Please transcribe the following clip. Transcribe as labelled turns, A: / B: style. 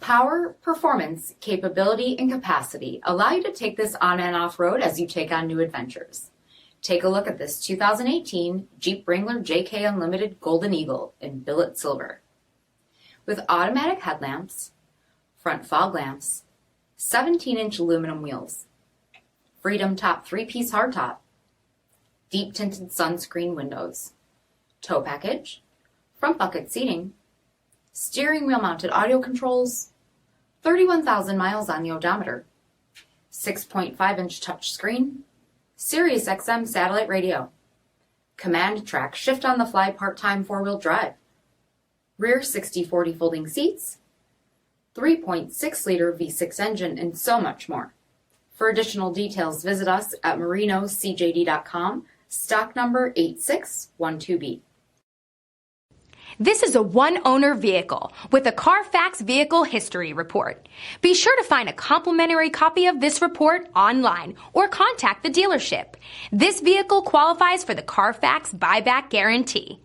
A: Power, performance, capability, and capacity allow you to take this on and off road as you take on new adventures. Take a look at this 2018 Jeep Wrangler JK Unlimited Golden Eagle in billet silver. With automatic headlamps, front fog lamps, 17-inch aluminum wheels, Freedom Top 3-piece hardtop, deep tinted sunscreen windows, tow package, front bucket seating, steering wheel mounted audio controls, 31,000 miles on the odometer, 6.5-inch touchscreen, SIRIUSXM satellite radio, command track shift on the fly part-time 4-wheel drive, rear 60/40 folding seats, 3.6-liter V6 engine, and so much more. For additional details, visit us at marinocjd.com, stock number 8612B.
B: This is a one-owner vehicle with a Carfax Vehicle History Report. Be sure to find a complimentary copy of this report online or contact the dealership. This vehicle qualifies for the Carfax Buyback Guarantee.